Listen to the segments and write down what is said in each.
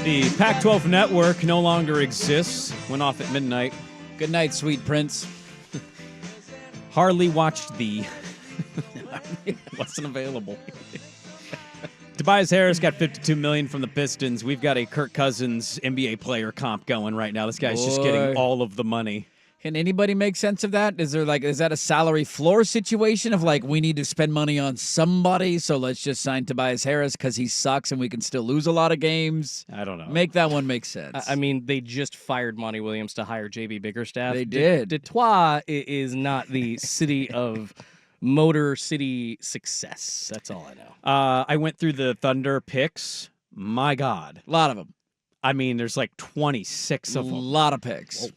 The Pac-12 network no longer exists. Went off at midnight. Good night, sweet prince. Hardly watched the. Wasn't available. Tobias Harris got $52 million from the Pistons. We've got a Kirk Cousins NBA player comp going right now. This guy's just getting all of the money. Can anybody make sense of that? Is that a salary floor situation of we need to spend money on somebody, so let's just sign Tobias Harris because he sucks and we can still lose a lot of games? I don't know. Make that one make sense. I mean, they just fired Monty Williams to hire J.B. Bickerstaff. They did. Detroit is not the city of Motor City success. That's all I know. I went through the Thunder picks. My God. A lot of them. I mean, there's 26 of them. A lot of picks.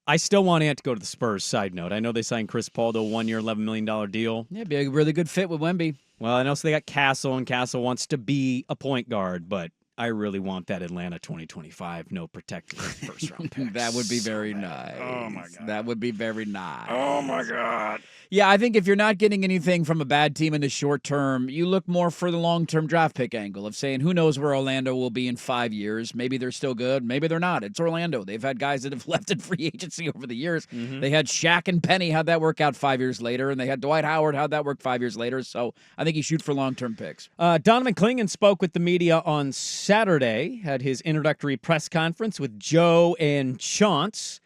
I still want Ant to go to the Spurs, side note. I know they signed Chris Paul to a 1-year, $11 million deal. Yeah, be a really good fit with Wemby. Well, and also they got Castle, and Castle wants to be a point guard, but I really want that Atlanta 2025 no protected first-round pick. That would be very nice. Oh, my God. That would be very nice. Oh, my God. Yeah, I think if you're not getting anything from a bad team in the short term, you look more for the long-term draft pick angle of saying, who knows where Orlando will be in 5 years. Maybe they're still good. Maybe they're not. It's Orlando. They've had guys that have left in free agency over the years. Mm-hmm. They had Shaq and Penny. How'd that work out 5 years later? And they had Dwight Howard. How'd that work 5 years later? So I think you shoot for long-term picks. Donovan Clingan spoke with the media on Saturday, had his introductory press conference with Joe and Chauncey,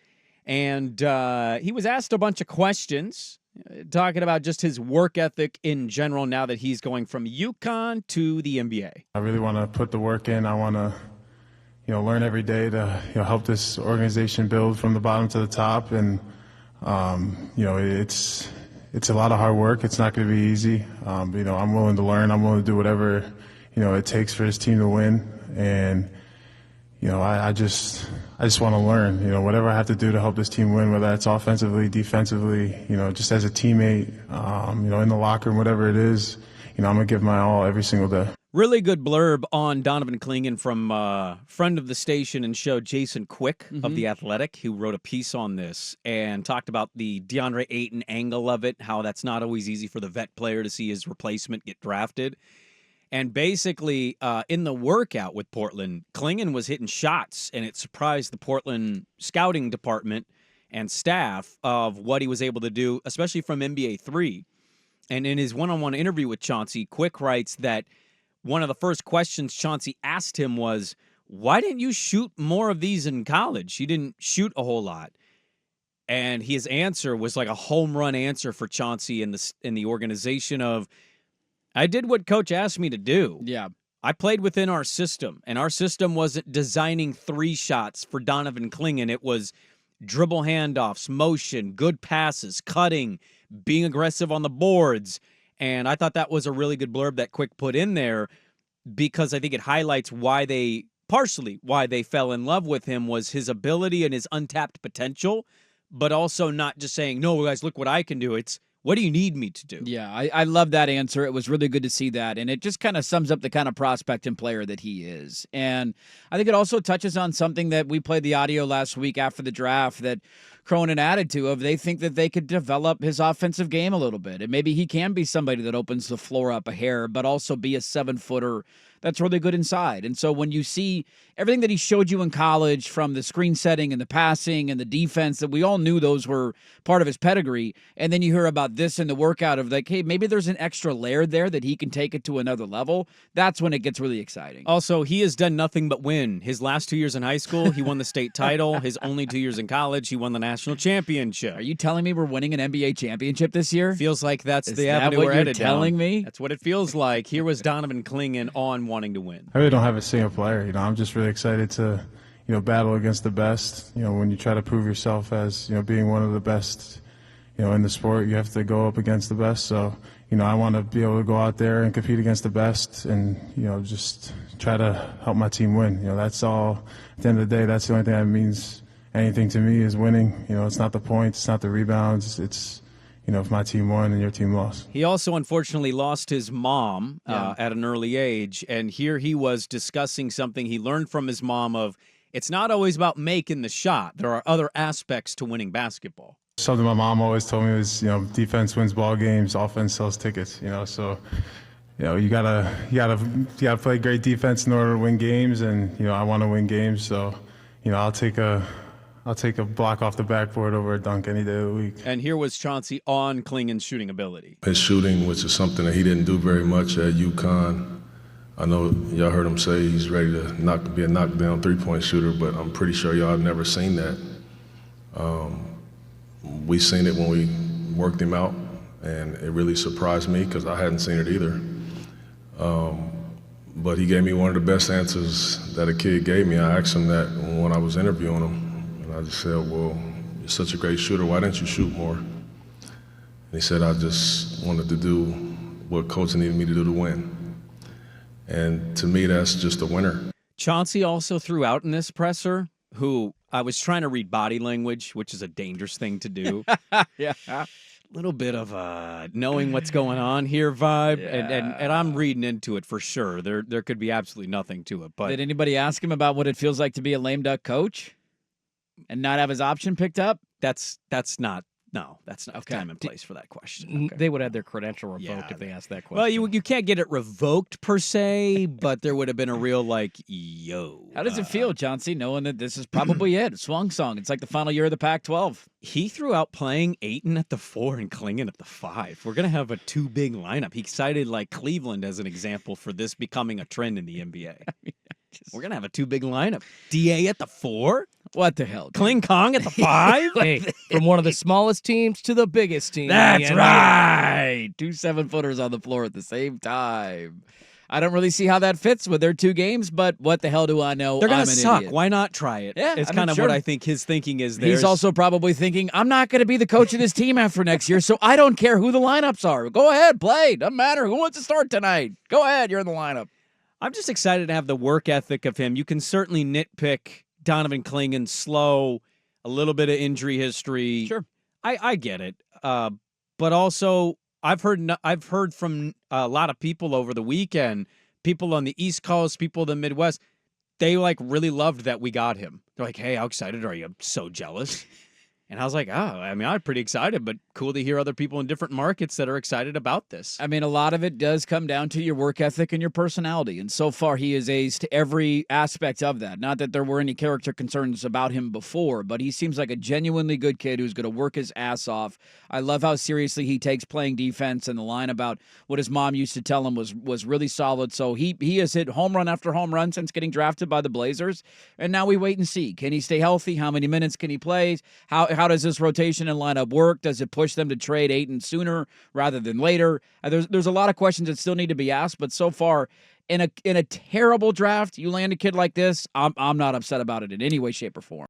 and he was asked a bunch of questions. Talking about just his work ethic in general now that he's going from UConn to the NBA. I really want to put the work in. I want to, learn every day to help this organization build from the bottom to the top. And, it's a lot of hard work. It's not going to be easy. I'm willing to learn. I'm willing to do whatever, it takes for this team to win. And, I just want to learn, whatever I have to do to help this team win, whether it's offensively, defensively, just as a teammate, in the locker room, whatever it is, I'm going to give my all every single day. Really good blurb on Donovan Clingan from friend of the station and show, Jason Quick of The Athletic, who wrote a piece on this and talked about the DeAndre Ayton angle of it, how that's not always easy for the vet player to see his replacement get drafted. And basically, in the workout with Portland, Clingan was hitting shots, and it surprised the Portland scouting department and staff of what he was able to do, especially from NBA 3. And in his one-on-one interview with Chauncey, Quick writes that one of the first questions Chauncey asked him was, why didn't you shoot more of these in college? You didn't shoot a whole lot. And his answer was like a home run answer for Chauncey in the organization of, I did what coach asked me to do. Yeah. I played within our system, and our system wasn't designing 3 shots for Donovan Clingan. It was dribble handoffs, motion, good passes, cutting, being aggressive on the boards. And I thought that was a really good blurb that Quick put in there because I think it highlights partially why they fell in love with him was his ability and his untapped potential, but also not just saying, no, guys, look what I can do. It's, what do you need me to do? Yeah, I love that answer. It was really good to see that. And it just kind of sums up the kind of prospect and player that he is. And I think it also touches on something that we played the audio last week after the draft that Cronin added to of they think that they could develop his offensive game a little bit. And maybe he can be somebody that opens the floor up a hair, but also be a 7-footer that's really good inside. And so when you see everything that he showed you in college from the screen setting and the passing and the defense, that we all knew those were part of his pedigree. And then you hear about this in the workout of hey, maybe there's an extra layer there that he can take it to another level. That's when it gets really exciting. Also, he has done nothing but win. His last 2 years in high school, he won the state title. His only 2 years in college, he won the national championship. Are you telling me we're winning an NBA championship this year? Feels like that's Is the that avenue what we're you're headed telling down. me? That's what it feels like. Here was Donovan Clingan on wanting to win. I really don't have a single player. I'm just really excited to, battle against the best. When you try to prove yourself as, being one of the best, in the sport, you have to go up against the best. So, I want to be able to go out there and compete against the best and, just try to help my team win. That's all. At the end of the day, that's the only thing that means anything to me is winning. It's not the points, it's not the rebounds, it's if my team won and your team lost. He also unfortunately lost his mom at an early age, and here he was discussing something he learned from his mom of, it's not always about making the shot. There are other aspects to winning basketball. Something my mom always told me was, defense wins ball games, offense sells tickets, so you gotta play great defense in order to win games, and I want to win games. So, I'll take a block off the backboard over a dunk any day of the week. And here was Chauncey on Clingan's shooting ability. His shooting, which is something that he didn't do very much at UConn. I know y'all heard him say he's ready to be a knockdown three-point shooter, but I'm pretty sure y'all have never seen that. We seen it when we worked him out, and it really surprised me because I hadn't seen it either. But he gave me one of the best answers that a kid gave me. I asked him that when I was interviewing him, and I just said, well, you're such a great shooter, why didn't you shoot more? And he said, I just wanted to do what coach needed me to do to win. And to me, that's just a winner. Chauncey also threw out in this presser, who I was trying to read body language, which is a dangerous thing to do. Yeah. Little bit of knowing what's going on here vibe, Yeah. and I'm reading into it for sure. There could be absolutely nothing to it. But Did anybody ask him about what it feels like to be a lame duck coach and not have his option picked up? that's not time and place for that question. They would have their credential revoked Yeah. if they asked that question. Well, you can't get it revoked per se, but there would have been a real yo. How does it feel, Chauncey, knowing that this is probably it? Swung song. It's like the final year of the Pac-12. He threw out playing Ayton at the 4 and Clingan at the 5. We're gonna have a two big lineup. He cited Cleveland as an example for this becoming a trend in the NBA. We're gonna have a two big lineup. DA at the 4, What the hell? Dude? Kling Kong at the 5. Hey, from one of the smallest teams to the biggest team. That's in the NBA. right. 2 7-footers on the floor at the same time. I don't really see how that fits with their 2 games, but what the hell do I know? They're gonna I'm an suck. idiot. Why not try it? Yeah, it's I mean, kind of sure. what I think his thinking is. He's also probably thinking, I'm not going to be the coach of this team after next year, so I don't care who the lineups are. Go ahead, play. Doesn't matter. Who wants to start tonight? Go ahead. You're in the lineup. I'm just excited to have the work ethic of him. You can certainly nitpick Donovan Clingan, slow, a little bit of injury history. Sure. I get it. But also, I've heard from a lot of people over the weekend, people on the East Coast, people in the Midwest, they really loved that we got him. They're like, hey, how excited are you? I'm so jealous. And I was like, I'm pretty excited, but cool to hear other people in different markets that are excited about this. I mean, a lot of it does come down to your work ethic and your personality. And so far, he has aced every aspect of that. Not that there were any character concerns about him before, but he seems like a genuinely good kid who's going to work his ass off. I love how seriously he takes playing defense, and the line about what his mom used to tell him was really solid. So he has hit home run after home run since getting drafted by the Blazers. And now we wait and see. Can he stay healthy? How many minutes can he play? How does this rotation and lineup work? Does it push them to trade Ayton sooner rather than later? There's a lot of questions that still need to be asked, but so far, in a terrible draft, you land a kid like this, I'm not upset about it in any way, shape, or form.